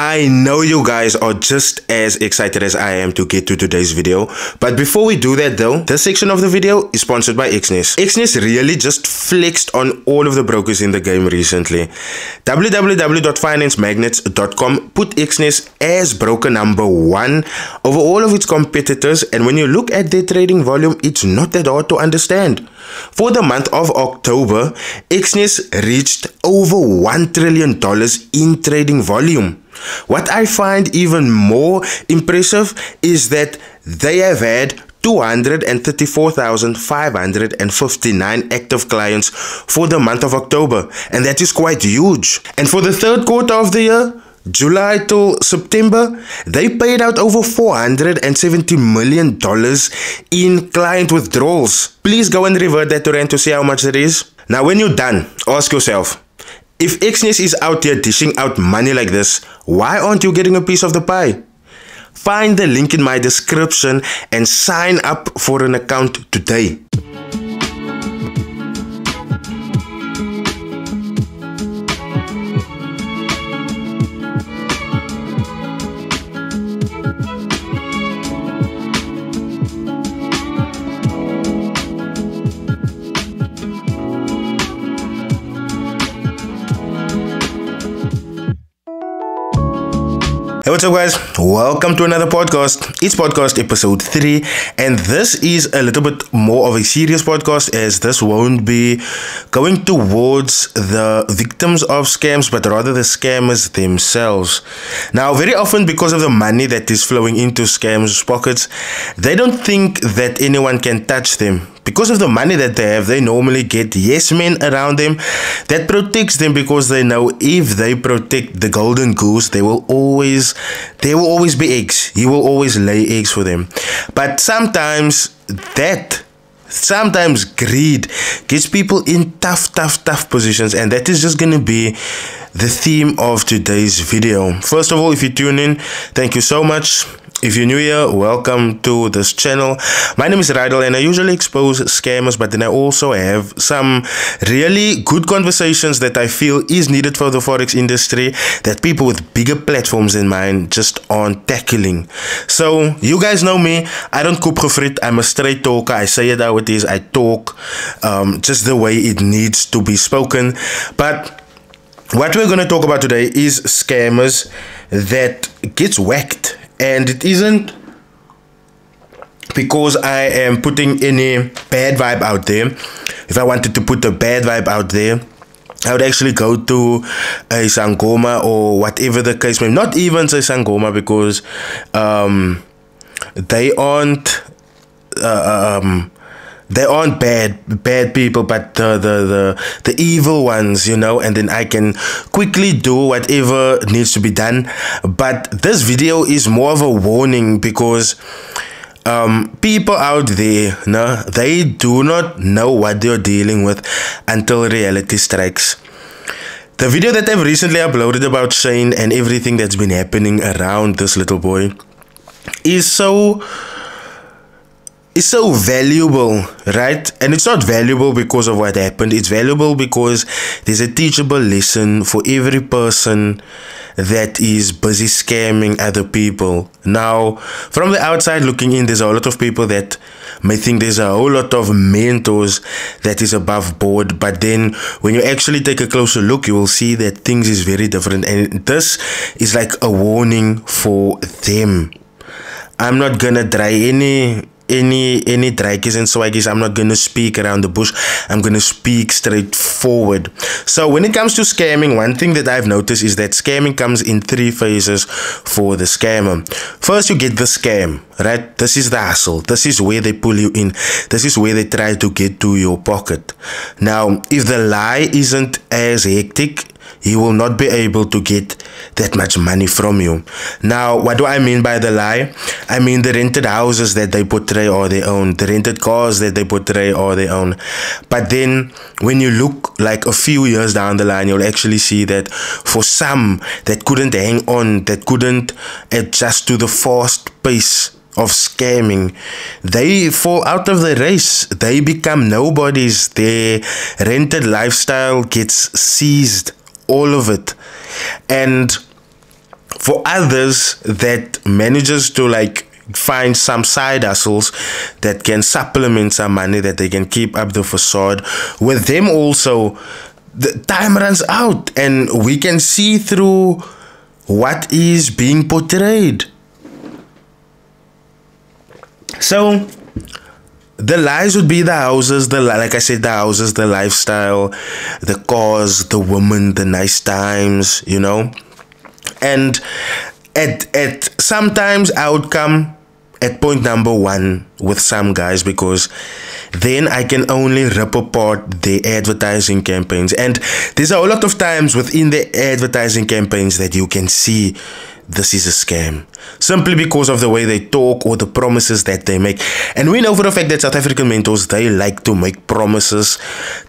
I know you guys are just as excited as I am to get to today's video, but before we do that though, this section of the video is sponsored by Xness. Xness really just flexed on all of the brokers in the game recently. www.financemagnets.com put Xness as broker number 1 over all of its competitors, and when you look at their trading volume, it's not that hard to understand. For the month of October, Xness reached over $1 trillion in trading volume. What I find even more impressive is that they have had 234,559 active clients for the month of October, and that is quite huge. And for the third quarter of the year, July till September, they paid out over $470 million in client withdrawals. Please go and revert that to rand to see how much it is. Now when you're done, ask yourself, if Xness is out here dishing out money like this, why aren't you getting a piece of the pie? Find the link in my description and sign up for an account today. Hey, what's up guys? Welcome to another podcast. It's podcast episode 3, and this is a little bit more of a serious podcast, as this won't be going towards the victims of scams, but rather the scammers themselves. Now, very often, because of the money that is flowing into scams' pockets, they don't think that anyone can touch them. Because of the money that they have, they normally get yes men around them that protects them, because they know if they protect the golden goose, there will always be eggs. He will always lay eggs for them. But sometimes greed gets people in tough positions, and that is just going to be the theme of today's video. First of all, if you tune in, thank you so much. If you're new here, welcome to this channel. My name is Rydal, and I usually expose scammers, but then I also have some really good conversations that I feel is needed for the forex industry that people with bigger platforms than mine just aren't tackling. So you guys know me, I don't coop gefrit. I'm a straight talker. I say it how it is. I talk just the way it needs to be spoken. But what we're going to talk about today is scammers that gets whacked. And it isn't because I am putting any bad vibe out there. If I wanted to put a bad vibe out there, I would actually go to a Sangoma or whatever the case may be. Not even say Sangoma, because they aren't bad people, but the evil ones, you know, and then I can quickly do whatever needs to be done. But this video is more of a warning, because people out there, no, they do not know what they're dealing with until reality strikes. The video that I've recently uploaded about Shane and everything that's been happening around this little boy is so valuable, right? And it's not valuable because of what happened. It's valuable because there's a teachable lesson for every person that is busy scamming other people. Now, from the outside looking in, there's a lot of people that may think there's a whole lot of mentors that is above board, but then when you actually take a closer look, you will see that things is very different, and this is like a warning for them. I'm not gonna dry any dragons and swaggies. I'm not gonna speak around the bush. I'm gonna speak straightforward. So when it comes to scamming, one thing that I've noticed is that scamming comes in 3 phases for the scammer. First, you get the scam, right? This is the hustle. This is where they pull you in. This is where they try to get to your pocket. Now, if the lie isn't as hectic, he will not be able to get that much money from you. Now, what do I mean by the lie? I mean the rented houses that they portray are their own. The rented cars that they portray are their own. But then, when you look like a few years down the line, you'll actually see that for some that couldn't hang on, that couldn't adjust to the fast pace of scamming, they fall out of the race. They become nobodies. Their rented lifestyle gets seized, all of it. And For others that manages to like find some side hustles that can supplement some money that they can keep up the facade, with them also the time runs out and we can see through what is being portrayed. So the lies would be the houses, like I said, the houses, the lifestyle, the cars, the women, the nice times, you know. And at sometimes I would come at point number one with some guys, because then I can only rip apart the advertising campaigns. And there's a lot of times within the advertising campaigns that you can see this is a scam, simply because of the way they talk or the promises that they make. And we know for a fact that South African mentors, they like to make promises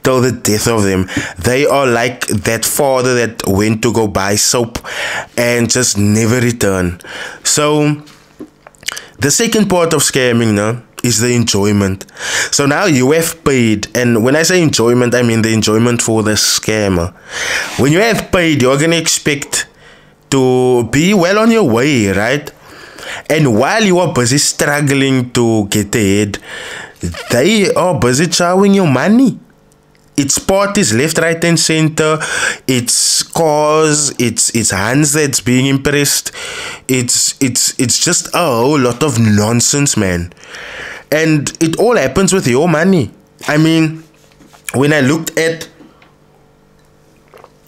till the death of them. They are like that father that went to go buy soap and just never return. So the second part of scamming now is the enjoyment. So now you have paid, and when I say enjoyment, I mean the enjoyment for the scammer. When you have paid, you're gonna expect to be well on your way, right? And while you are busy struggling to get ahead, they are busy chowing your money. It's parties left, right, and center. It's cars. It's hands that's being impressed. It's just a whole lot of nonsense, man. And it all happens with your money. I mean, when I looked at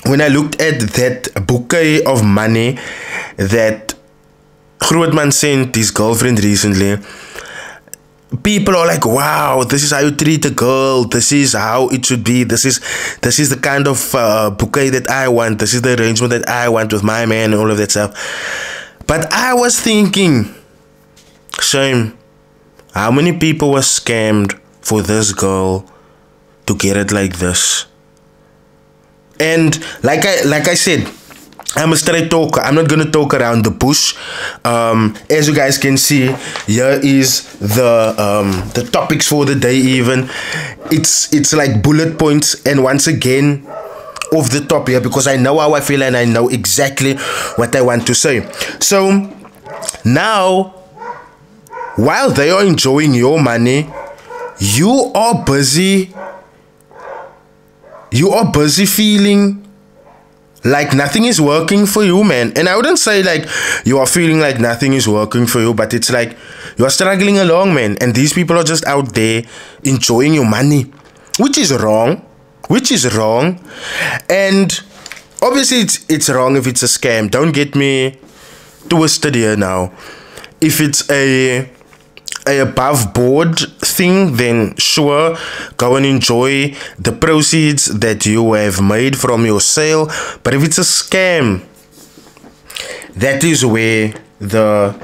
that bouquet of money that Grootman sent his girlfriend recently, people are like, wow, this is how you treat a girl, this is how it should be, this is the kind of bouquet that I want, this is the arrangement that I want with my man and all of that stuff. But I was thinking, shame, how many people were scammed for this girl to get it like this? And like I said, I'm a straight talker. I'm not gonna talk around the bush. As you guys can see, here is the topics for the day. Even it's like bullet points, and once again off the top here, because I know how I feel and I know exactly what I want to say. So now, while they are enjoying your money, you are busy feeling like nothing is working for you, man. And I wouldn't say like you are feeling like nothing is working for you, but it's like you are struggling along, man. And these people are just out there enjoying your money, which is wrong. And obviously it's wrong if it's a scam. Don't get me twisted here now. If it's a above board thing, then sure, go and enjoy the proceeds that you have made from your sale. But if it's a scam, that is where the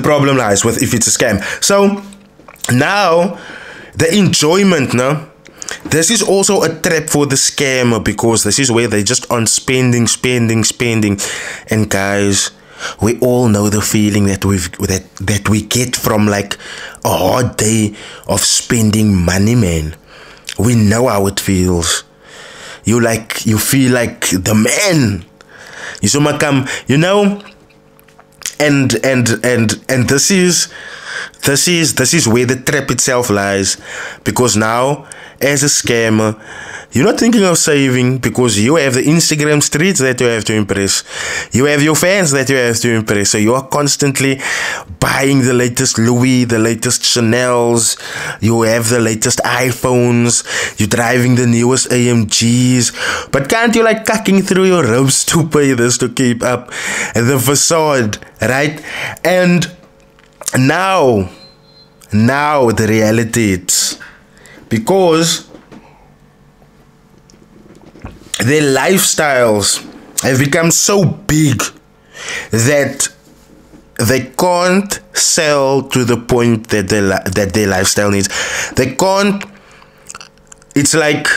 problem lies, with if it's a scam. So now the enjoyment, now this is also a trap for the scammer, because this is where they just on spending. And guys, we all know the feeling that we get from like a hard day of spending money, man. We know how it feels. You feel like the man. You so come, you know. And this is where the trap itself lies, because now, as a scammer, you're not thinking of saving, because you have the Instagram streets that you have to impress. You have your fans that you have to impress. So you are constantly buying the latest Louis, the latest Chanels. You have the latest iPhones. You're driving the newest AMGs. But can't you like cacking through your ribs to pay this, to keep up the facade, right? And now the reality is, because their lifestyles have become so big that they can't sell to the point that their lifestyle needs. They can't. It's like,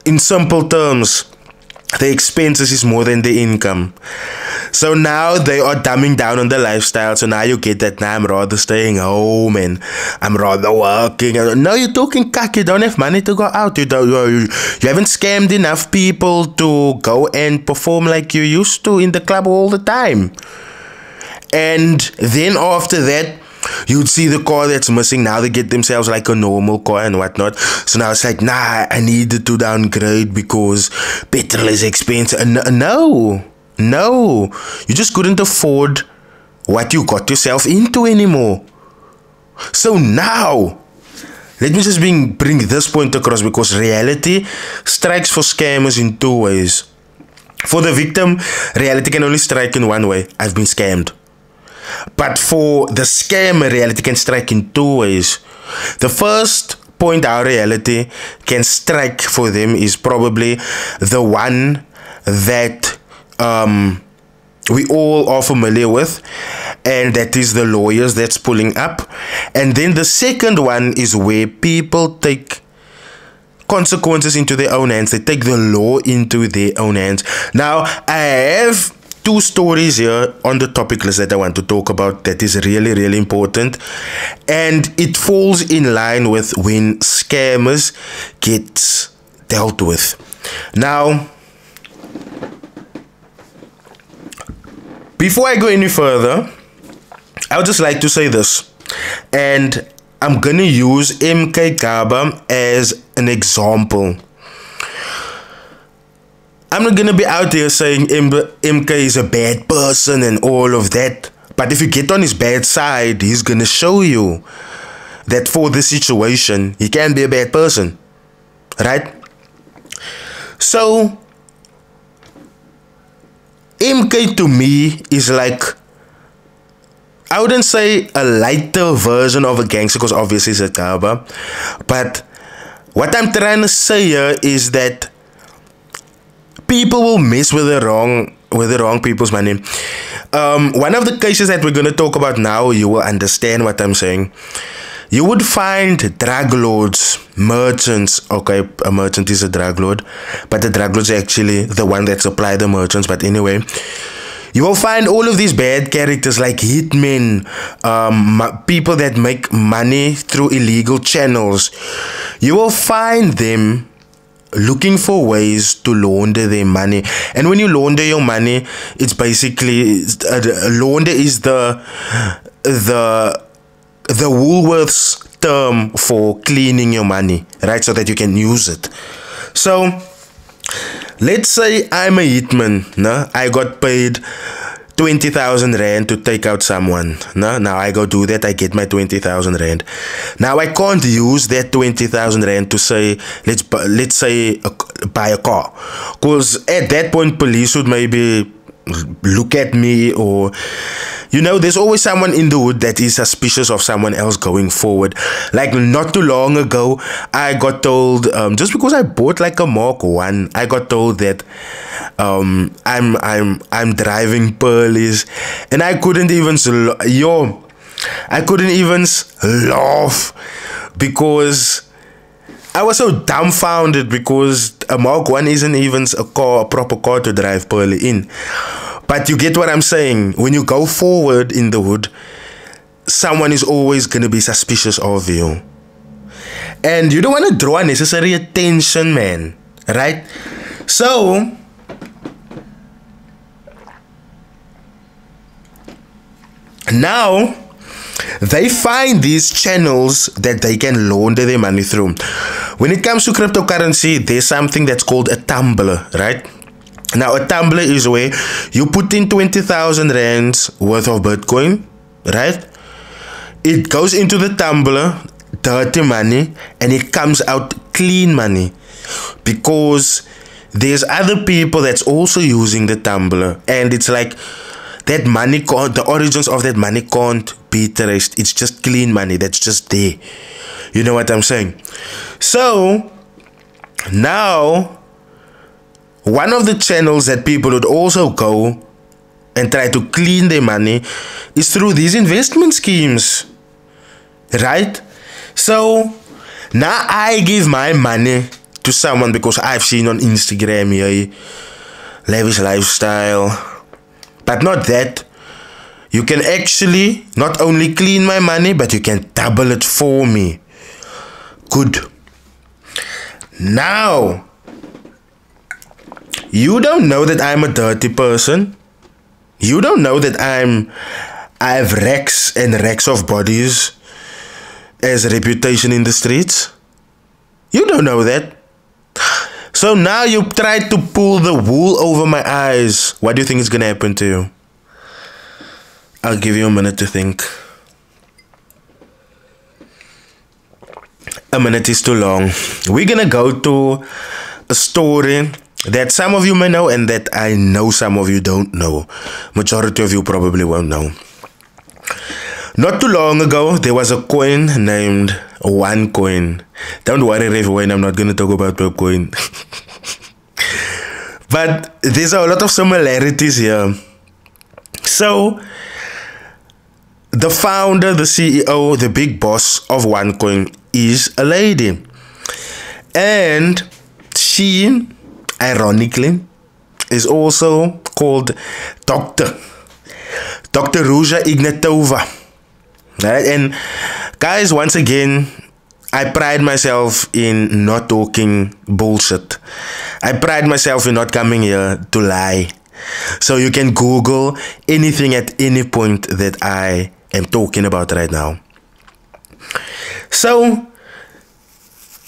in simple terms, the expenses is more than the income. So now they are dumbing down on the lifestyle. So now you get that, now I'm rather staying home and I'm rather working. No, you're talking cack. You don't have money to go out. You haven't scammed enough people to go and perform like you used to in the club all the time. And then after that, you'd see the car that's missing. Now they get themselves like a normal car and whatnot. So now it's like, nah, I needed to downgrade because petrol is expensive. No, you just couldn't afford what you got yourself into anymore. So now, let me just bring this point across, because reality strikes for scammers in two ways. For the victim, reality can only strike in one way: I've been scammed. But for the scammer, reality can strike in two ways. The first point how reality can strike for them is probably the one that we all are familiar with, and that is the lawyers that's pulling up. And then the second one is where people take consequences into their own hands. They take the law into their own hands. Now, I have two stories here on the topic list that I want to talk about that is really, really important, and it falls in line with when scammers get dealt with. Now, before I go any further, I would just like to say this, and I'm gonna use MK Gaba as an example. I'm not gonna be out here saying MK is a bad person and all of that, but if you get on his bad side, he's gonna show you that for this situation, he can be a bad person, right? So, MK to me is like, I wouldn't say a lighter version of a gangster, because obviously it's a Gaba, but what I'm trying to say here is that people will mess with the wrong people's money. One of the cases that we're going to talk about now, you will understand what I'm saying. You would find drug lords, merchants. Okay, a merchant is a drug lord, but the drug lords are actually the one that supply the merchants. But anyway, you will find all of these bad characters like hitmen, people that make money through illegal channels. You will find them looking for ways to launder their money. And when you launder your money, it's basically launder is the Woolworths term for cleaning your money, right? So that you can use it. So let's say I'm a hitman. No? I got paid 20,000 rand to take out someone. No? Now I go do that, I get my 20,000 rand. Now I can't use that 20,000 rand to say, let's say buy a car. Because at that point, police would maybe look at me, or there's always someone in the hood that is suspicious of someone else going forward. Like not too long ago, I got told, just because I bought like a Mark 1, I got told that I'm driving pearlies, and I couldn't even laugh because I was so dumbfounded, because a Mark 1 isn't even a proper car to drive pearly in. But you get what I'm saying. When you go forward in the hood, someone is always going to be suspicious of you. And you don't want to draw unnecessary attention, man. Right? So, now, they find these channels that they can launder their money through. When it comes to cryptocurrency, there's something that's called a tumbler, right? Now, a tumbler is where you put in 20,000 rands worth of Bitcoin, right? It goes into the tumbler, dirty money, and it comes out clean money, because there's other people that's also using the tumbler, and it's like that money the origins of that money can't be traced. It's just clean money that's just there. You know what I'm saying? So now, one of the channels that people would also go and try to clean their money is through these investment schemes, right? So now I give my money to someone because I've seen on Instagram, yeah, lavish lifestyle, But not that. You can actually not only clean my money, but you can double it for me. Good. Now, you don't know that I'm a dirty person. You don't know that I have racks and racks of bodies as a reputation in the streets. You don't know that. So now you try to pull the wool over my eyes. What do you think is going to happen to you? I'll give you a minute to think. A minute is too long. We're going to go to a story that some of you may know and that I know some of you don't know. Majority of you probably won't know. Not too long ago, there was a coin named OneCoin. Don't worry, everyone, I'm not going to talk about Bitcoin. But there's a lot of similarities here. So, the founder, the CEO, the big boss of OneCoin is a lady. And she, ironically, is also called Dr. Ruja Ignatova. Right? And guys, once again, I pride myself in not talking bullshit. I pride myself in not coming here to lie. So you can Google anything at any point that I am talking about right now. So,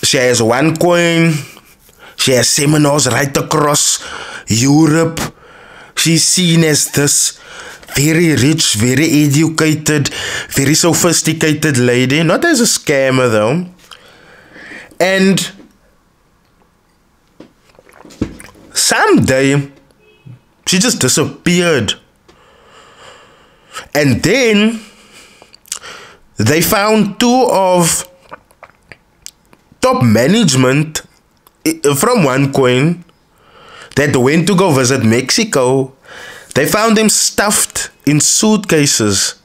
she has OneCoin. She has seminars right across Europe. She's seen as this very rich, very educated, very sophisticated lady. Not as a scammer though. And someday, she just disappeared. And then, they found two of top management from OneCoin that went to go visit Mexico. They found them stuffed in suitcases.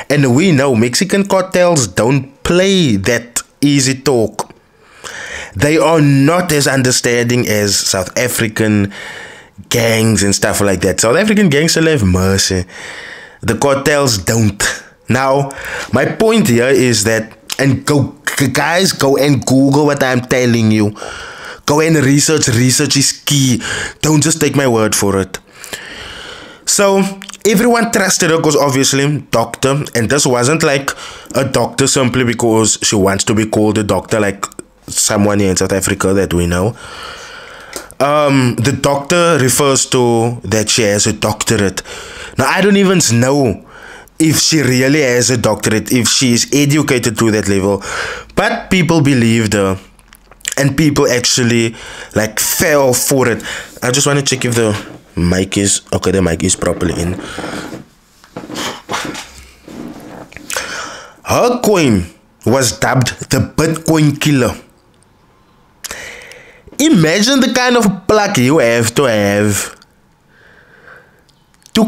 And we know Mexican cartels don't play that easy talk. They are not as understanding as South African gangs and stuff like that. South African gangs still have mercy. The cartels don't. Now, my point here is that, and guys, go and Google what I'm telling you. Go and research. Research is key. Don't just take my word for it. So, everyone trusted her because obviously, doctor. And this wasn't like a doctor simply because she wants to be called a doctor like someone here in South Africa that we know. The doctor refers to that she has a doctorate. Now, I don't even know if she really has a doctorate, if she is educated to that level. But people believed her. And people actually like fell for it. I just want to check if the mic is okay. The mic is properly in. Her coin was dubbed the Bitcoin killer. Imagine the kind of pluck you have to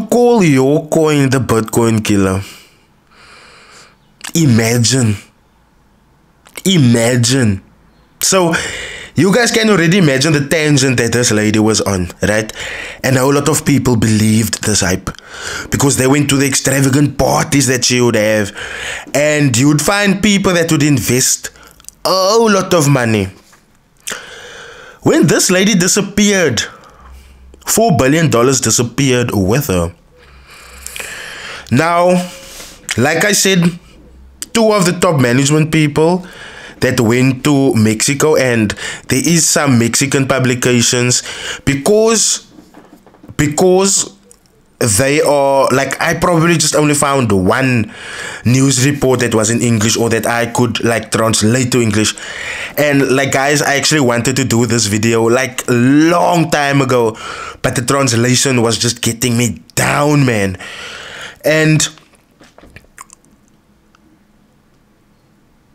call your coin the Bitcoin killer. Imagine. So, you guys can already imagine the tangent that this lady was on, right? And a whole lot of people believed this hype because they went to the extravagant parties that she would have, and you'd find people that would invest a whole lot of money. When this lady disappeared, $4 billion disappeared with her. Now, like I said, two of the top management people that went to Mexico, and there is some Mexican publications because they are like, I probably just only found one news report that was in English or that I could like translate to English. And like, guys, I actually wanted to do this video like a long time ago, but the translation was just getting me down, man. And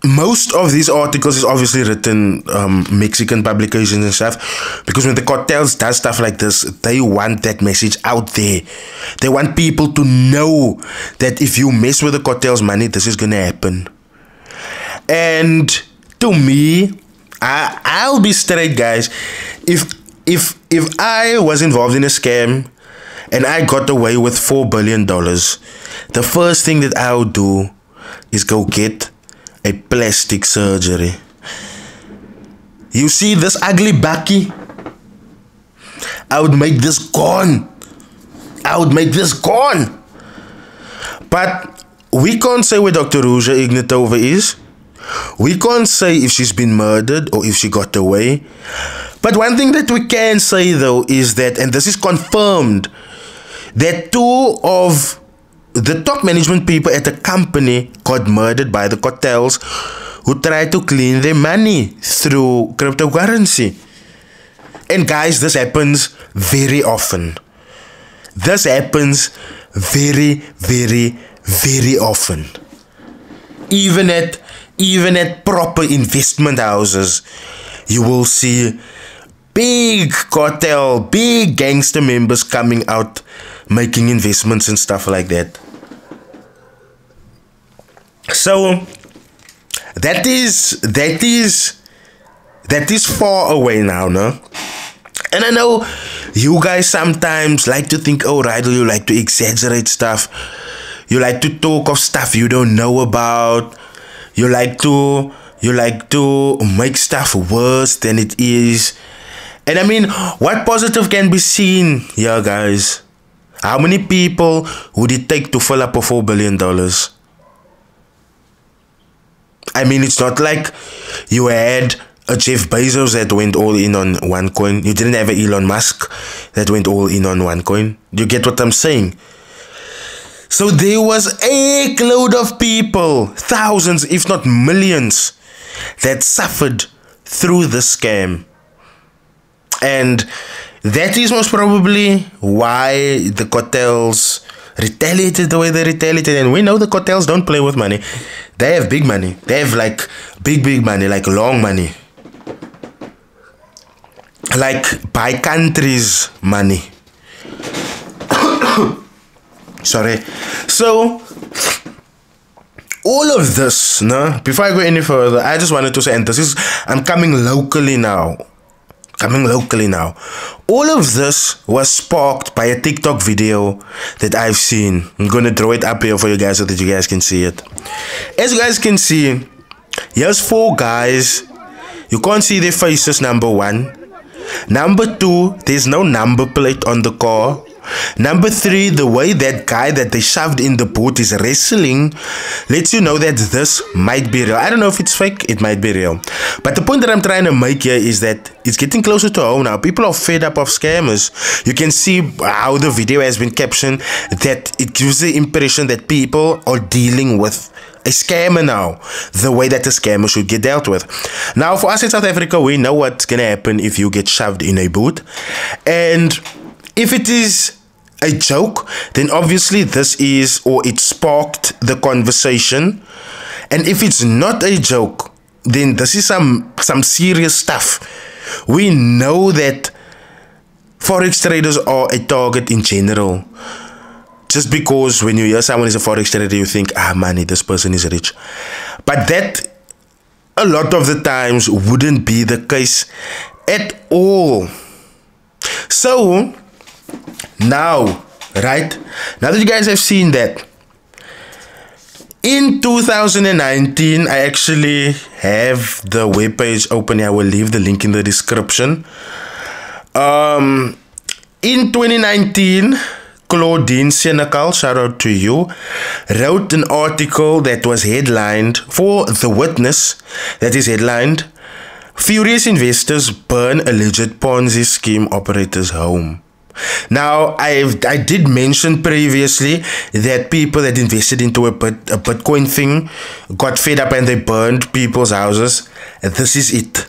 most of these articles is obviously written Mexican publications and stuff, because when the cartels does stuff like this, they want that message out there. They want people to know that if you mess with the cartel's money, this is gonna happen. And to me, I'll be straight, guys. If I was involved in a scam and I got away with $4 billion, the first thing that I would do is go get a plastic surgery. You see this ugly bucky? I would make this gone. I would make this gone. But we can't say where Dr. Ruja Ignatova is. We can't say if she's been murdered or if she got away. But one thing that we can say though is that, and this is confirmed, that 2 of the top management people at the company got murdered by the cartels who tried to clean their money through cryptocurrency. And guys, this happens very often. This happens very, very, very often. Even at proper investment houses, you will see big cartel, big gangster members coming out making investments and stuff like that. So that is far away now, no? And I know you guys sometimes like to think, oh, Rydell, you like to exaggerate stuff. You like to talk of stuff you don't know about. You like to make stuff worse than it is. And I mean, what positive can be seen here, guys? How many people would it take to fill up a $4 billion? I mean, it's not like you had a Jeff Bezos that went all in on one coin. You didn't have an Elon Musk that went all in on one coin. You get what I'm saying? So there was a load of people, thousands, if not millions, that suffered through the scam. And that is most probably why the cartels retaliated the way they retaliated. And we know the cartels don't play with money. They have big money. They have like big money, like long money. Like by countries money. Sorry. So all of this, no, before I go any further, I just wanted to say, and this is, I'm coming locally now. All of this was sparked by a TikTok video that I've seen. I'm gonna throw it up here for you guys so that you guys can see it. As you guys can see, here's 4 guys. You can't see their faces, number 1. Number 2, there's no number plate on the car. Number 3, the way that guy that they shoved in the boot is wrestling lets you know that this might be real. I don't know if it's fake, it might be real. But the point that I'm trying to make here is that it's getting closer to home now. People are fed up of scammers. You can see how the video has been captioned, that it gives the impression that people are dealing with a scammer now, the way that a scammer should get dealt with. Now, for us in South Africa, we know what's gonna happen if you get shoved in a boot. And if it is a joke, then obviously this is, or it sparked the conversation. And if it's not a joke, then this is some serious stuff. We know that forex traders are a target in general. Just because when you hear someone is a forex trader, you think, money, this person is rich. But that a lot of the times wouldn't be the case at all. So now, right, now that you guys have seen that, in 2019, I actually have the webpage open. I will leave the link in the description. In 2019, Claudine Senecal, shout out to you, wrote an article that was headlined for The Witness, that is headlined, "Furious Investors Burn Alleged Ponzi Scheme Operator's Home." Now, I did mention previously that people that invested into a Bitcoin thing got fed up and they burned people's houses. This is it.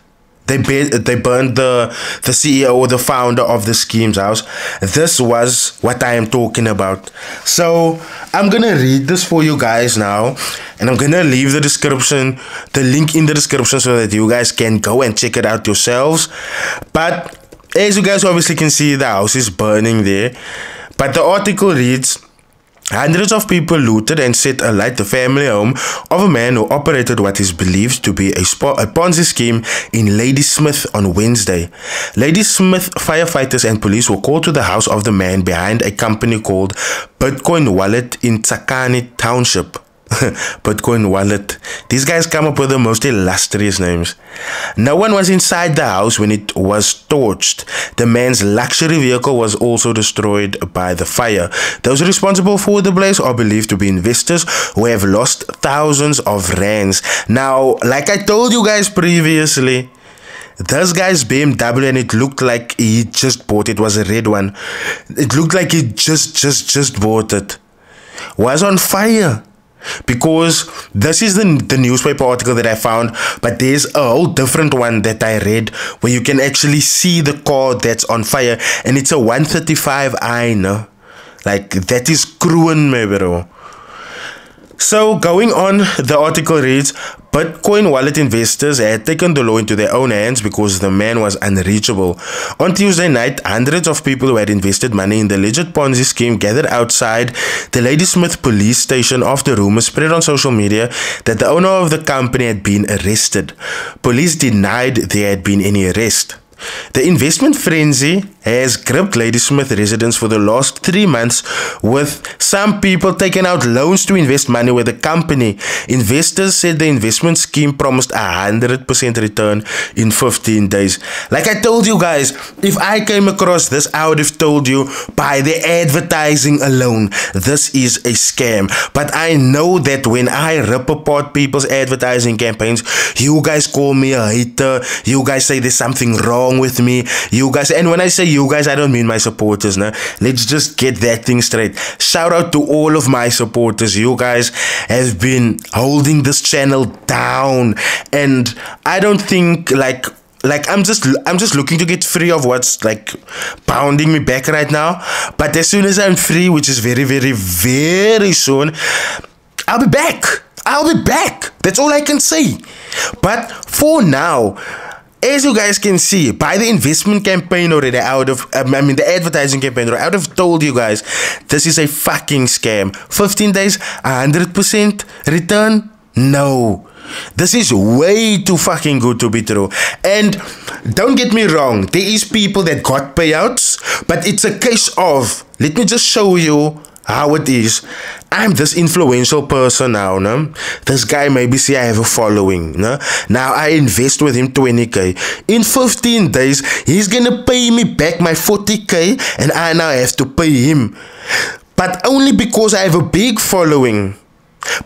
They burned the CEO or the founder of the scheme's house. This was what I am talking about. So I'm gonna read this for you guys now, and I'm gonna leave the link in the description so that you guys can go and check it out yourselves. But as you guys obviously can see, the house is burning there. But the article reads, Hundreds of people looted and set alight the family home of a man who operated what is believed to be a Ponzi scheme in Ladysmith on Wednesday. Ladysmith firefighters and police were called to the house of the man behind a company called Bitcoin Wallet in Tsakani Township. Bitcoin Wallet. These guys come up with the most illustrious names. No one was inside the house when it was torched. The man's luxury vehicle was also destroyed by the fire. Those responsible for the blaze are believed to be investors who have lost thousands of rands. Now, like I told you guys previously, this guy's BMW, and it looked like he just bought it, was a red one. It looked like he just bought it. Was on fire. Because this is the newspaper article that I found, but there's a whole different one that I read where you can actually see the car that's on fire, and it's a 135i, no? Like, that is cruin, my bro. So, going on, the article reads, Bitcoin wallet investors had taken the law into their own hands because the man was unreachable. On Tuesday night, hundreds of people who had invested money in the alleged Ponzi scheme gathered outside the Ladysmith police station after rumors spread on social media that the owner of the company had been arrested. Police denied there had been any arrest. The investment frenzy has gripped Ladysmith residents for the last 3 months, with some people taking out loans to invest money with the company. Investors said the investment scheme promised 100% return in 15 days. Like I told you guys, if I came across this, I would have told you by the advertising alone, this is a scam. But I know that when I rip apart people's advertising campaigns, you guys call me a hater, you guys say there's something wrong with me, you guys, and when I say you guys, I don't mean my supporters, nah. Let's just get that thing straight. Shout out to all of my supporters. You guys have been holding this channel down, and I don't think like I'm just looking to get free of what's like pounding me back right now. But as soon as I'm free, which is very, very, very soon, I'll be back. That's all I can say. But for now, as you guys can see, by the investment campaign already the advertising campaign, I would have told you guys, this is a fucking scam. 15 days, 100% return? No. This is way too fucking good to be true. And don't get me wrong, there is people that got payouts, but it's a case of, let me just show you how it is. I'm this influential person now, no? This guy maybe see I have a following, no? Now I invest with him 20k. In 15 days, he's gonna pay me back my 40k, and I now have to pay him. But only because I have a big following.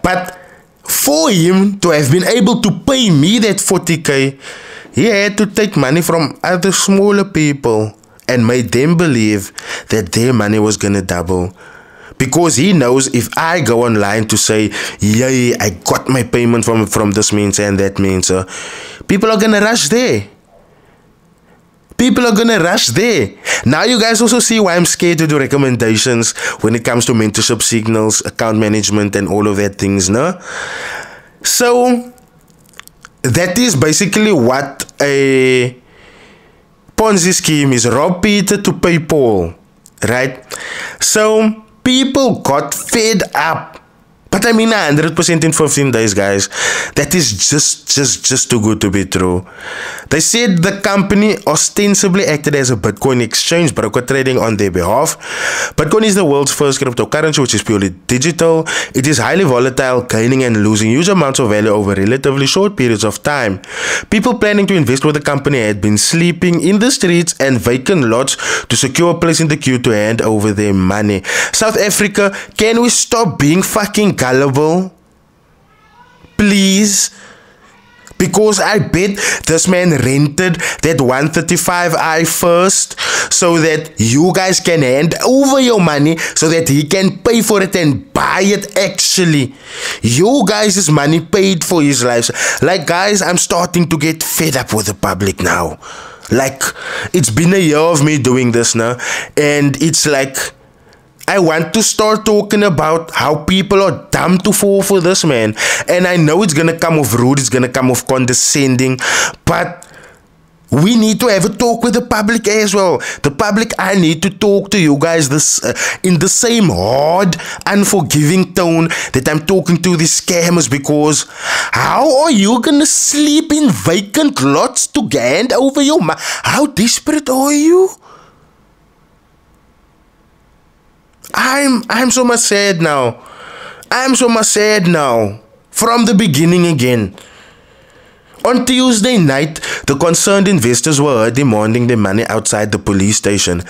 But for him to have been able to pay me that 40k, he had to take money from other smaller people and made them believe that their money was gonna double. Because he knows if I go online to say, yay, I got my payment from this means and that means, people are gonna rush there. People are gonna rush there. Now you guys also see why I'm scared to do recommendations when it comes to mentorship signals, account management and all of that things, no? So, that is basically what a Ponzi scheme is. Rob Peter to pay Paul, right? So, people got fed up. But I mean 100% in 15 days, guys. That is just too good to be true. They said the company ostensibly acted as a Bitcoin exchange broker trading on their behalf. Bitcoin is the world's first cryptocurrency, which is purely digital. It is highly volatile, gaining and losing huge amounts of value over relatively short periods of time. People planning to invest with the company had been sleeping in the streets and vacant lots to secure a place in the queue to hand over their money. South Africa, can we stop being fucking gullible? Please? Because I bet this man rented that 135i first so that you guys can hand over your money so that he can pay for it and buy it actually. You guys' money paid for his life. Like, guys, I'm starting to get fed up with the public now. Like, it's been a year of me doing this now, and it's like, I want to start talking about how people are dumb to fall for this, man. And I know it's gonna come off rude, it's gonna come off condescending, but We need to have a talk with the public as well. The public, I need to talk to you guys this in the same hard, unforgiving tone that I'm talking to these scammers, because how are you gonna sleep in vacant lots to hand over your money? How desperate are you? I'm so much sad now. I'm so much sad now. From the beginning again. On Tuesday night, the concerned investors were demanding their money outside the police station.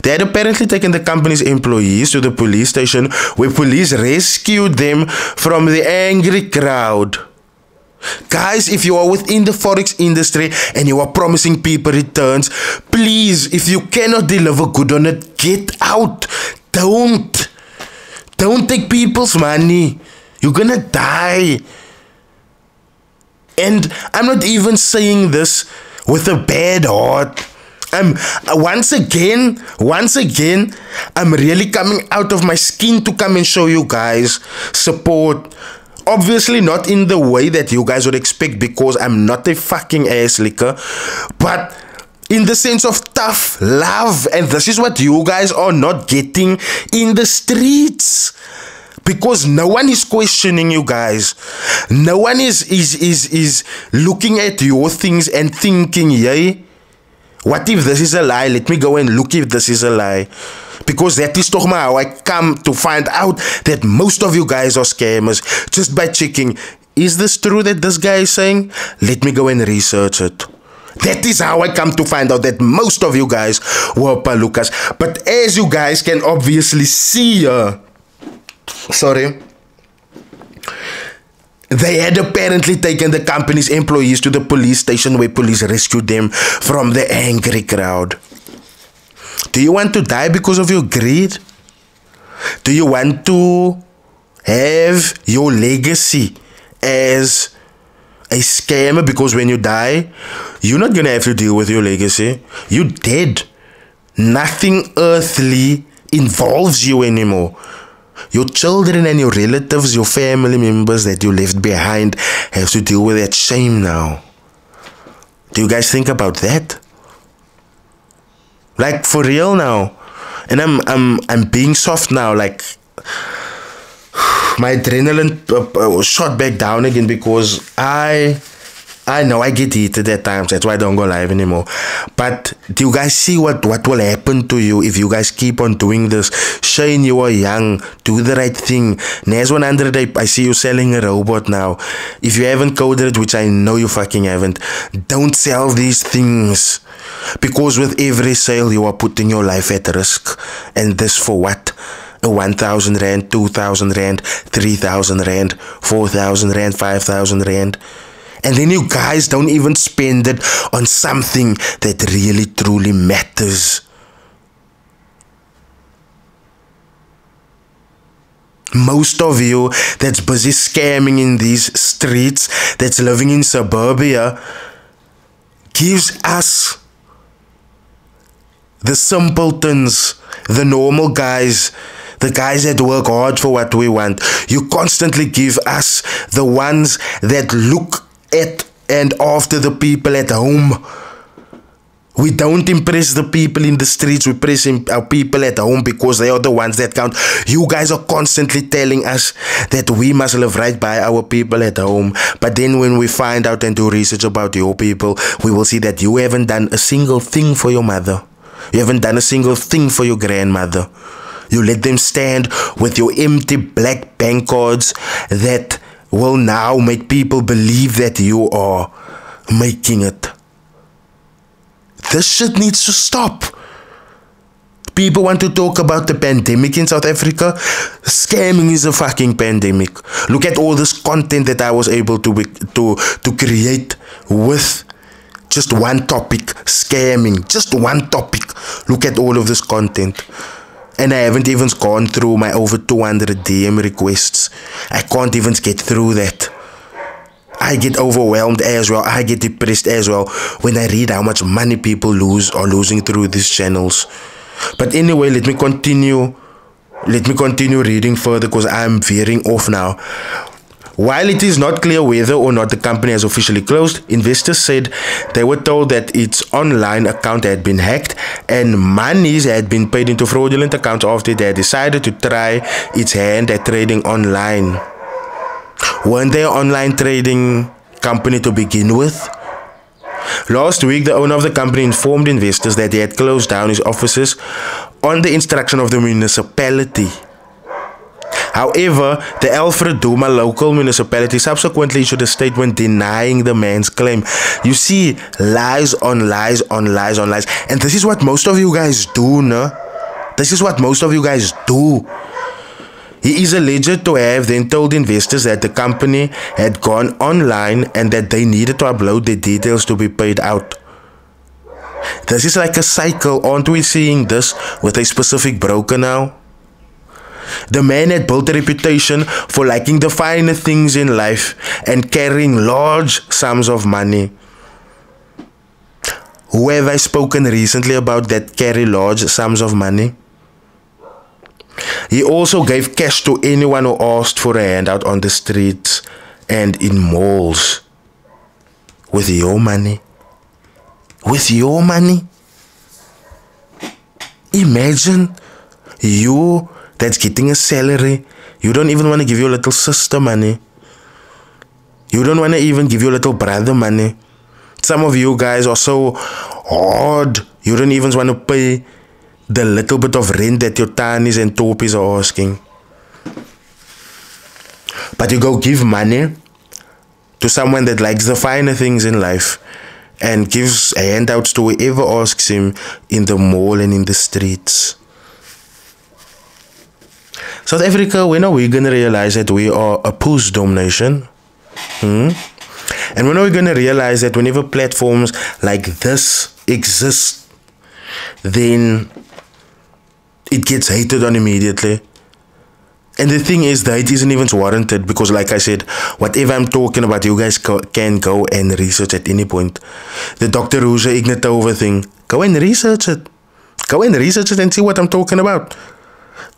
They had apparently taken the company's employees to the police station, where police rescued them from the angry crowd. Guys, if you are within the forex industry and you are promising people returns, please, if you cannot deliver good on it, get out. Don't take people's money. You're gonna die. And I'm not even saying this with a bad heart. I'm once again, I'm really coming out of my skin to come and show you guys support. Obviously not in the way that you guys would expect, because I'm not a fucking ass licker, but in the sense of tough love. And this is what you guys are not getting in the streets. Because no one is questioning you guys. No one is looking at your things and thinking, yay, what if this is a lie? Let me go and look if this is a lie. Because that is toch maar how I come to find out that most of you guys are scammers, just by checking, is this true that this guy is saying? Let me go and research it. That is how I come to find out that most of you guys were palukas. But as you guys can obviously see, they had apparently taken the company's employees to the police station, where police rescued them from the angry crowd. Do you want to die because of your greed? Do you want to have your legacy as a scammer? Because when you die, you're not going to have to deal with your legacy. You're dead. Nothing earthly involves you anymore. Your children and your relatives, your family members that you left behind, have to deal with that shame now. Do you guys think about that? Like, for real now. And I'm being soft now. Like, my adrenaline shot back down again, because I know I get heated at times. That's why I don't go live anymore. But do you guys see what will happen to you if you guys keep on doing this? Shane, you are young. Do the right thing. Nas 100, I see you selling a robot now. If you haven't coded it, which I know you fucking haven't, don't sell these things. Because with every sale, you are putting your life at risk. And this for what? A 1,000 rand, 2,000 rand, 3,000 rand, 4,000 rand, 5,000 rand. And then you guys don't even spend it on something that really truly matters. Most of you that's busy scamming in these streets, that's living in suburbia, gives us, the simpletons, the normal guys, the guys that work hard for what we want. You constantly give us the ones that look at and after the people at home. We don't impress the people in the streets. We impress our people at home, because they are the ones that count. You guys are constantly telling us that we must live right by our people at home. But then when we find out and do research about your people, we will see that you haven't done a single thing for your mother. You haven't done a single thing for your grandmother. You let them stand with your empty black bank cards that will now make people believe that you are making it. This shit needs to stop. People want to talk about the pandemic in South Africa. Scamming is a fucking pandemic. Look at all this content that I was able to create with just one topic. Scamming. Just one topic. Look at all of this content. And I haven't even gone through my over 200 DM requests. I can't even get through that. I get overwhelmed as well. I get depressed as well when I read how much money people are losing through these channels. But anyway, let me continue reading further, because I'm veering off now. While it is not clear whether or not the company has officially closed, investors said they were told that its online account had been hacked and monies had been paid into fraudulent accounts after they had decided to try its hand at trading online. Weren't they an online trading company to begin with? Last week, the owner of the company informed investors that he had closed down his offices on the instruction of the municipality. However, the Alfred Duma local municipality subsequently issued a statement denying the man's claim. You see, lies on lies on lies on lies. And this is what most of you guys do, no? This is what most of you guys do. He is alleged to have then told investors that the company had gone online and that they needed to upload their details to be paid out. This is like a cycle. Aren't we seeing this with a specific broker now? The man had built a reputation for liking the finer things in life and carrying large sums of money. Who have I spoken recently about that carry large sums of money? He also gave cash to anyone who asked for a handout on the streets and in malls. With your money. With your money. Imagine you that's getting a salary. You don't even want to give your little sister money. You don't want to even give your little brother money. Some of you guys are so hard. You don't even want to pay the little bit of rent that your tannies and topies are asking. But you go give money to someone that likes the finer things in life and gives handouts to whoever asks him in the mall and in the streets. South Africa, when are we going to realize that we are a post-dom nation? And when are we going to realize that whenever platforms like this exist, then it gets hated on immediately? And the thing is, the hate isn't even warranted because, like I said, whatever I'm talking about, you guys can go and research at any point. The Dr. Ruja Ignatova thing, go and research it. Go and research it and see what I'm talking about.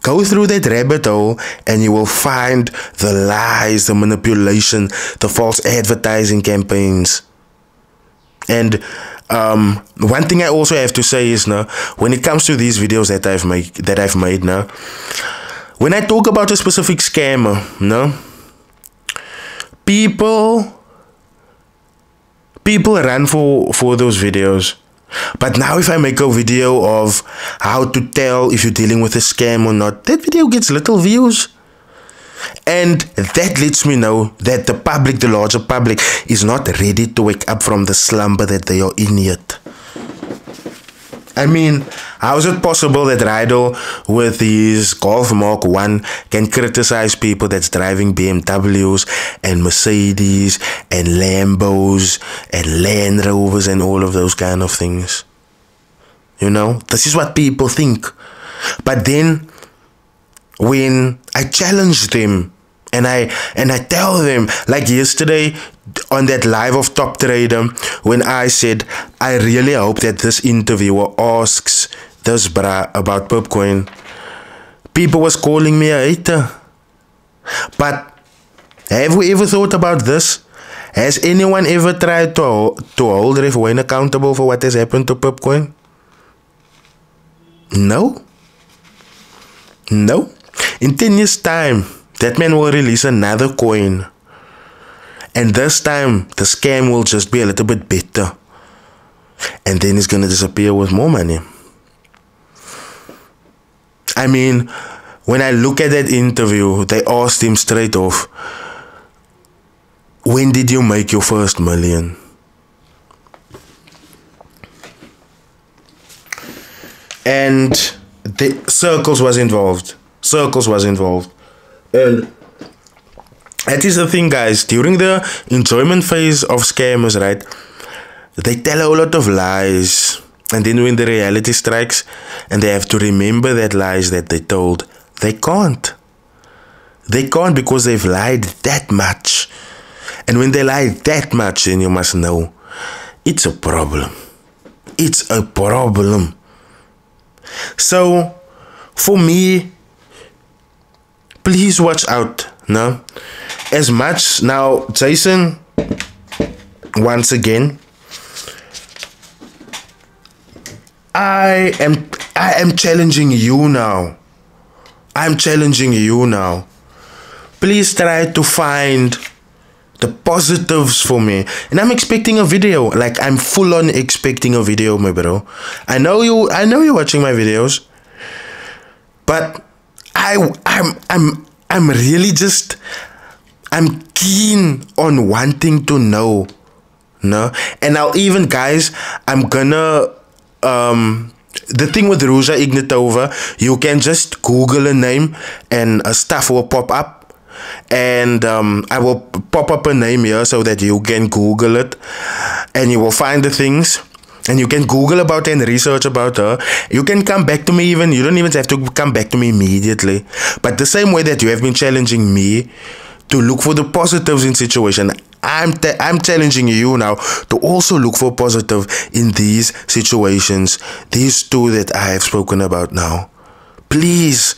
Go through that rabbit hole and you will find the lies, the manipulation, the false advertising campaigns. And one thing I also have to say is now, when it comes to these videos that I've made now, when I talk about a specific scammer, no, people run for those videos. But now if I make a video of how to tell if you're dealing with a scam or not, that video gets little views. And that lets me know that the public, the larger public, is not ready to wake up from the slumber that they are in yet. I mean, how is it possible that Rydell with his Golf Mark 1 can criticize people that's driving BMWs and Mercedes and Lambos and Land Rovers and all of those kind of things? You know, this is what people think. But then when I challenge them and I tell them, like yesterday on that live of Top Trader, when I said, I really hope that this interviewer asks this bra about Pipcoin, people was calling me a hater. But have we ever thought about this? Has anyone ever tried to hold Ref Wayne accountable for what has happened to Pipcoin? No. No. In 10 years' time, that man will release another coin. And this time, the scam will just be a little bit better. And then he's going to disappear with more money. I mean, when I look at that interview, they asked him straight off, when did you make your first million? And the Circles was involved. Circles was involved. And that is the thing, guys. During the enjoyment phase of scammers, right, they tell a lot of lies. And then when the reality strikes and they have to remember that lies that they told, they can't. They can't because they've lied that much. And when they lie that much, then you must know it's a problem. It's a problem. So, for me, please watch out, no? as much now, Jason, once again, I am challenging you now. I'm challenging you now. Please try to find the positives for me. And I'm expecting a video. Like, I'm full on expecting a video, my bro. I know you're watching my videos. But I'm really just, I'm keen on wanting to know. No? And now even, guys, I'm gonna the thing with Ruja Ignatova, you can just Google a name and stuff will pop up. And I will pop up a name here so that you can Google it and you will find the things. And you can Google about her and research about her. You can come back to me even. You don't even have to come back to me immediately. But the same way that you have been challenging me to look for the positives in situation, I'm challenging you now to also look for positive in these situations. These two that I have spoken about now. Please,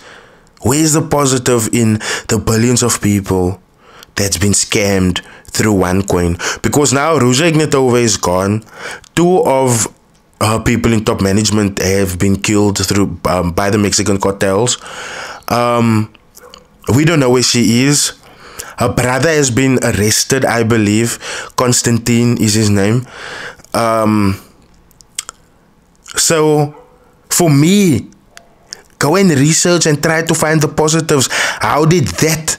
where's the positive in the billions of people that's been scammed through OneCoin? Because now Ruja Ignatova is gone. 2 of her people in top management have been killed through by the Mexican cartels. We don't know where she is. Her brother has been arrested, I believe. Constantine is his name. So for me, go and research and try to find the positives. How did that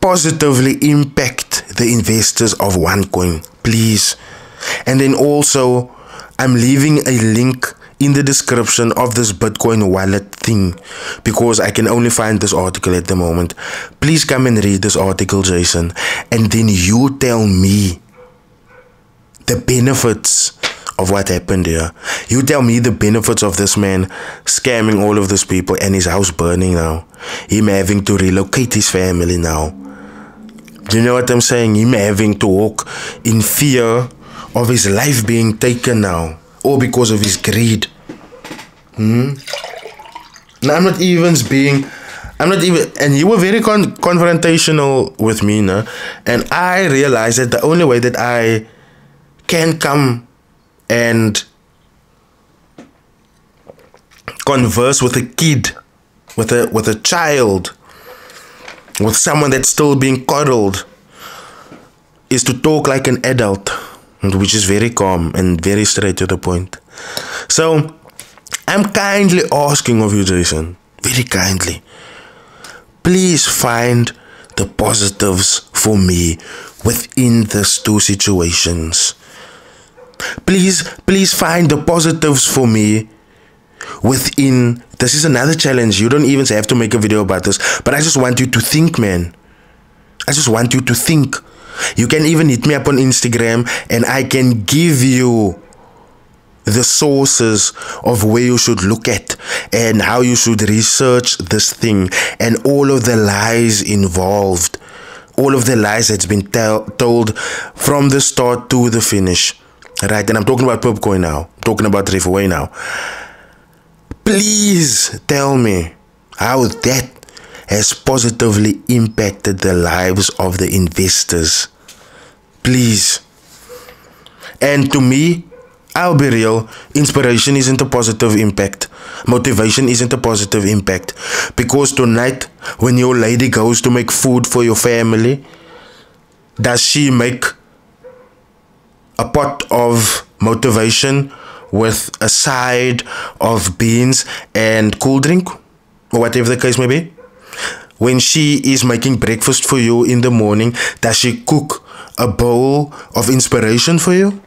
positively impact the investors of OneCoin? Please. And then also, I'm leaving a link in the description of this Bitcoin wallet thing, because I can only find this article at the moment. Please come and read this article, Jason, and then you tell me the benefits of what happened here. You tell me the benefits of this man scamming all of these people and his house burning now. Him having to relocate his family now. Do you know what I'm saying? Him having to walk in fear of his life being taken now. All because of his greed. Now I'm not even, and you were very confrontational with me, no? And I realized that the only way that I can come and converse with a kid, with a child, with someone that's still being coddled, is to talk like an adult, which is very calm and very straight to the point. So I'm kindly asking of you, Jason, very kindly, please find the positives for me within these 2 situations. Please find the positives for me within. This is another challenge. You don't even have to make a video about this, but I just want you to think, man. I just want you to think. You can even hit me up on Instagram and I can give you the sources of where you should look at and how you should research this thing and all of the lies involved. All of the lies that's been told from the start to the finish. Right? And I'm talking about Pipcoin now. I'm talking about Refunds now. Please tell me how that has positively impacted the lives of the investors. Please. And to me, I'll be real, inspiration isn't a positive impact. Motivation isn't a positive impact. Because tonight, when your lady goes to make food for your family, does she make a pot of motivation with a side of beans and cool drink, or whatever the case may be? When she is making breakfast for you in the morning, does she cook a bowl of inspiration for you?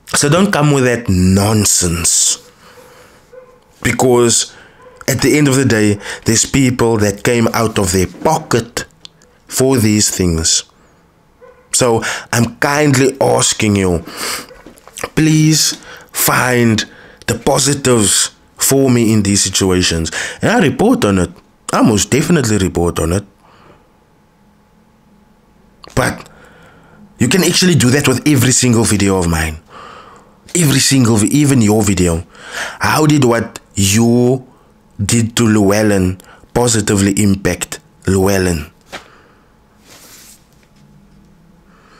So don't come with that nonsense. Because at the end of the day, there's people that came out of their pocket for these things. So I'm kindly asking you, please find the positives for me in these situations. And I report on it. I most definitely report on it. But you can actually do that with every single video of mine. Every single, even your video. How did what you did to Llewellyn positively impact Llewellyn.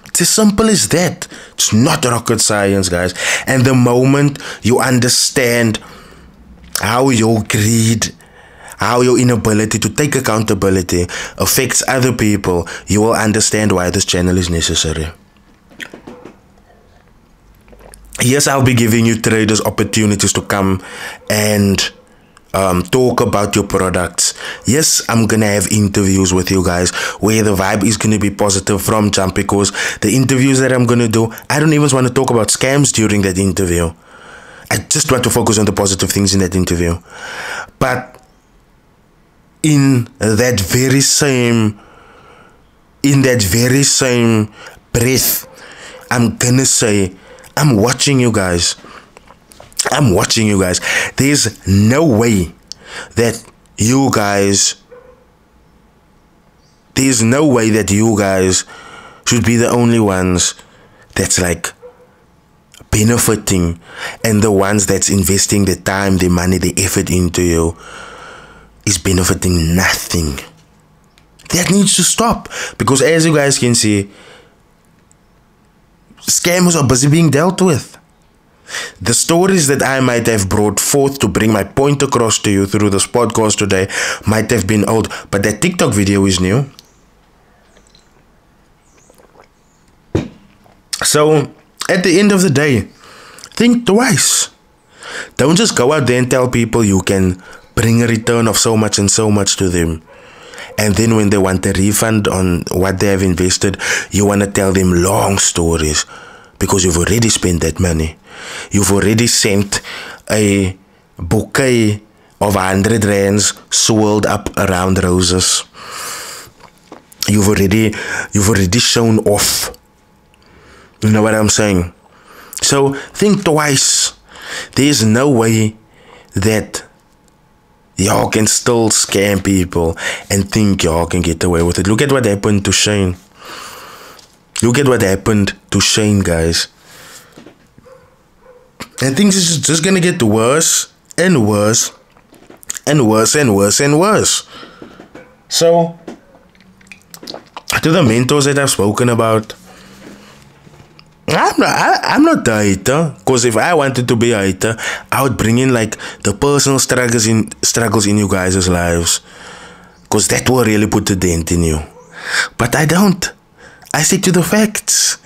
It's as simple as that. It's not rocket science, guys. And the moment you understand how your greed, how your inability to take accountability affects other people, you will understand why this channel is necessary. Yes, I'll be giving you traders opportunities to come and talk about your products. Yes, I'm gonna have interviews with you guys where the vibe is gonna be positive from jump, because the interviews that I'm gonna do, I don't even want to talk about scams during that interview. I just want to focus on the positive things in that interview. But in that very same breath, I'm gonna say, I'm watching you guys. There's no way that you guys should be the only ones that's like benefiting, and the ones that's investing the time, the money, the effort into you is benefiting nothing. That needs to stop, because as you guys can see, scammers are busy being dealt with. The stories that I might have brought forth to bring my point across to you through this podcast today might have been old, but that TikTok video is new. So at the end of the day, think twice. Don't just go out there and tell people you can bring a return of so much and so much to them, and then when they want a refund on what they have invested, you want to tell them long stories, because you've already spent that money. You've already sent a bouquet of 100 rands swirled up around roses. You've already shown off. You know what I'm saying? So think twice. There's no way that y'all can still scam people and think y'all can get away with it. Look at what happened to Shane. Look at what happened to Shane, guys. And things is just gonna get worse and worse and worse and worse and worse. So, to the mentors that I've spoken about, I'm not the hater, because if I wanted to be a hater, I would bring in like the personal struggles in you guys' lives, because that will really put a dent in you. But I don't. I stick to the facts.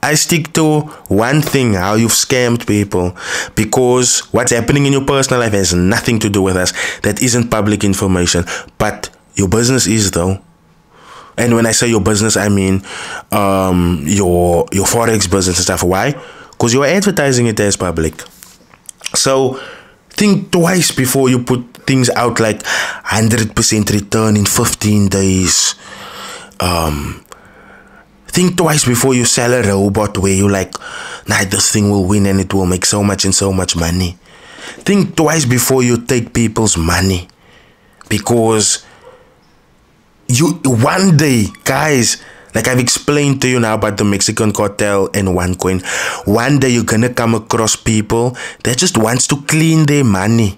I stick to one thing, how you've scammed people, because what's happening in your personal life has nothing to do with us. That isn't public information, but your business is, though. And when I say your business, I mean your forex business and stuff. Why? Because you're advertising it as public. So think twice before you put things out like 100% return in 15 days. Think twice before you sell a robot where you're like, nah, this thing will win and it will make so much and so much money. Think twice before you take people's money, because one day, guys, like I've explained to you now about the Mexican cartel and OneCoin, one day you're gonna come across people that just wants to clean their money,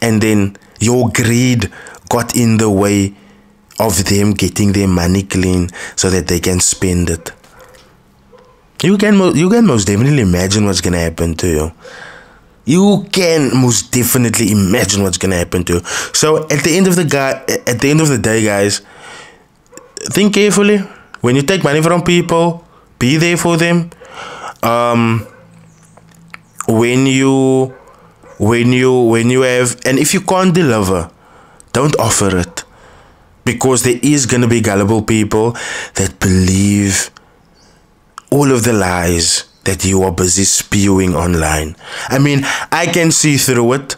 and then your greed got in the way of them getting their money clean so that they can spend it. You can most definitely imagine what's gonna happen to you. You can most definitely imagine what's gonna happen to you. So at the end of the day, guys, think carefully. When you take money from people, be there for them. When you have, and if you can't deliver, don't offer it. Because there is going to be gullible people that believe all of the lies that you are busy spewing online. I mean, I can see through it,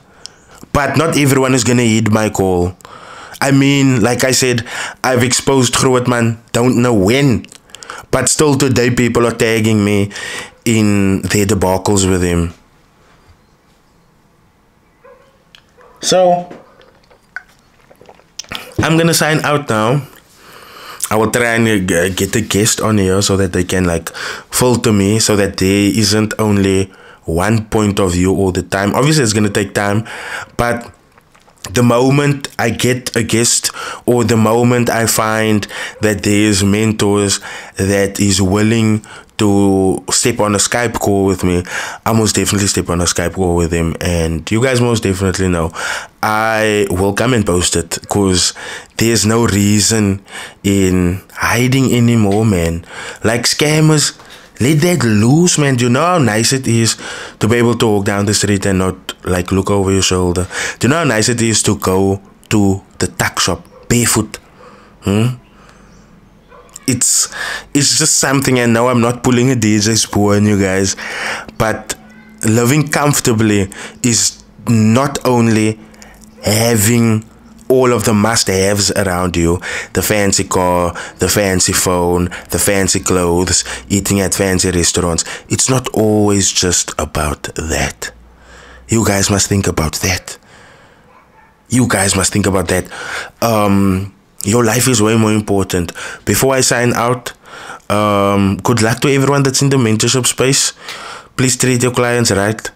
but not everyone is going to heed my call. I mean, like I said, I've exposed through it, man. Don't know when. But still today, people are tagging me in their debacles with him. So I'm gonna sign out now. I will try and get a guest on here so that they can like filter me, so that there isn't only one point of view all the time. Obviously it's gonna take time, but the moment I get a guest, or the moment I find that there's mentors that is willing to step on a Skype call with me, I most definitely step on a Skype call with him. And you guys most definitely know I will come and post it, because there's no reason in hiding anymore, man. Like, scammers, let that loose, man. Do you know how nice it is to be able to walk down the street and not like look over your shoulder? Do you know how nice it is to go to the tuck shop barefoot? It's just something. And no, I'm not pulling a DJ spoor on you guys, but living comfortably is not only having all of the must-haves around you: the fancy car, the fancy phone, the fancy clothes, eating at fancy restaurants. It's not always just about that. You guys must think about that. You guys must think about that. Your life is way more important. Before I sign out, good luck to everyone that's in the mentorship space. Please treat your clients right.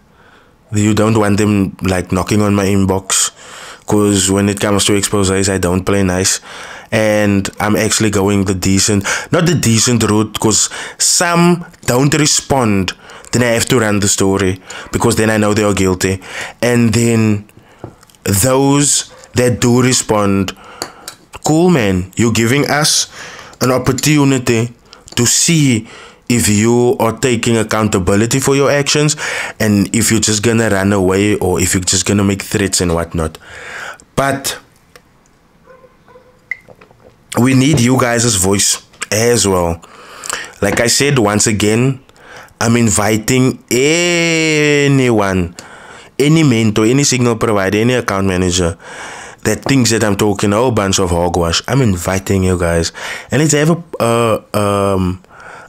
You don't want them like knocking on my inbox, because when it comes to exposés, I don't play nice. And I'm actually going not the decent route, because some don't respond. Then I have to run the story, because then I know they are guilty. And then those that do respond, cool, man, you're giving us an opportunity to see if you are taking accountability for your actions, and if you're just gonna run away, or if you're just gonna make threats and whatnot. But we need you guys' voice as well. Like I said, once again, I'm inviting anyone, any mentor, any signal provider, any account manager that thinks that I'm talking a whole bunch of hogwash. I'm inviting you guys, and let's have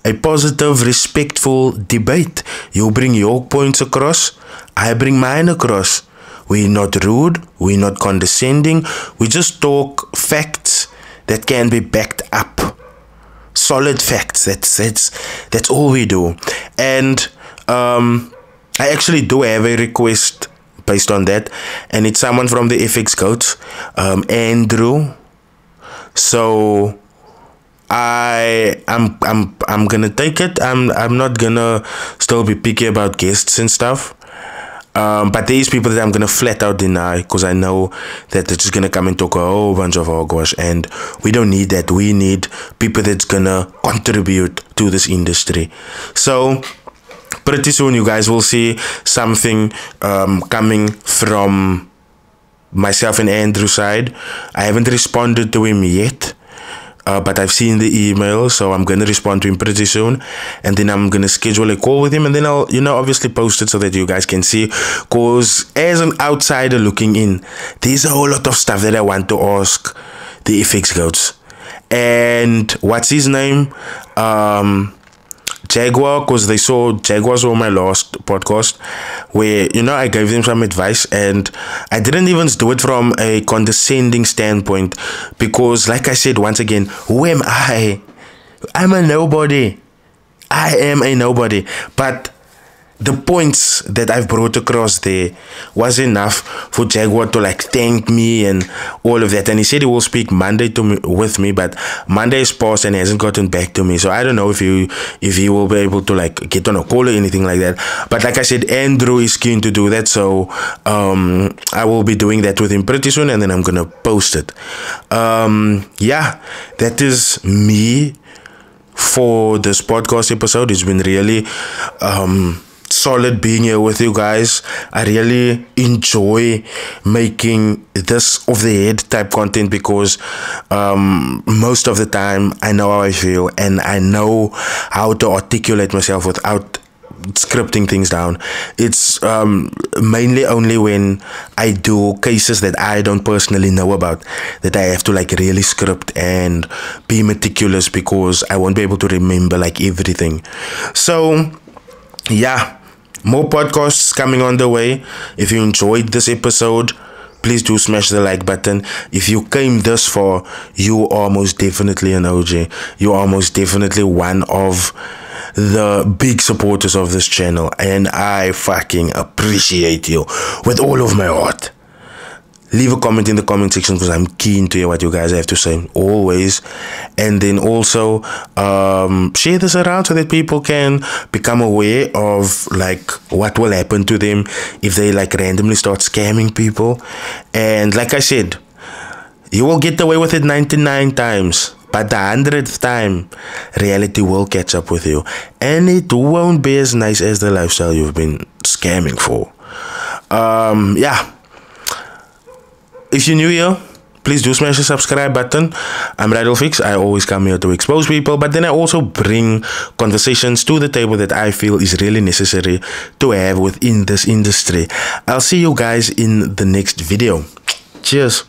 a positive, respectful debate. You bring your points across, I bring mine across. We're not rude, we're not condescending, we just talk facts that can be backed up. Solid facts. That's all we do. And I actually do have a request based on that, and it's someone from the FX Coach, Andrew. So I'm gonna take it. I'm not gonna still be picky about guests and stuff. But there is people that I'm gonna flat out deny, because I know that they're just gonna come and talk a whole bunch of hogwash, and we don't need that. We need people that's gonna contribute to this industry. So pretty soon you guys will see something coming from myself and Andrew's side. I haven't responded to him yet, but I've seen the email, so I'm gonna respond to him pretty soon, and then I'm gonna schedule a call with him, and then I'll, obviously post it so that you guys can see. Cause as an outsider looking in, there's a whole lot of stuff that I want to ask the FX Goats. And what's his name? Jaguar, because they saw Jaguars on my last podcast, where I gave them some advice, and I didn't even do it from a condescending standpoint, because like I said, once again, who am I? I'm a nobody. I am a nobody. But the points that I've brought across there was enough for Jaguar to thank me and all of that. And he said he will speak Monday with me, but Monday is passed and he hasn't gotten back to me. So I don't know if he will be able to get on a call or anything like that. But like I said, Andrew is keen to do that, so I will be doing that with him pretty soon, and then I'm gonna post it. Yeah, that is me for this podcast episode. It's been really solid being here with you guys. I really enjoy making this off the head type content, because most of the time I know how I feel, and I know how to articulate myself without scripting things down. It's mainly only when I do cases that I don't personally know about that I have to really script and be meticulous, because I won't be able to remember everything. So yeah, more podcasts coming on the way. If you enjoyed this episode, please do smash the like button. If you came this far, you are most definitely an OG. You are most definitely one of the big supporters of this channel, and I fucking appreciate you with all of my heart. leave a comment in the comment section, because I'm keen to hear what you guys have to say always. And then also share this around so that people can become aware of like what will happen to them if they like randomly start scamming people. And like I said, you will get away with it 99 times, but the 100th time, reality will catch up with you, and it won't be as nice as the lifestyle you've been scamming for. Yeah. If you're new here, please do smash the subscribe button. I'm Radolfix. I always come here to expose people, but then I also bring conversations to the table that I feel is really necessary to have within this industry. I'll see you guys in the next video. Cheers.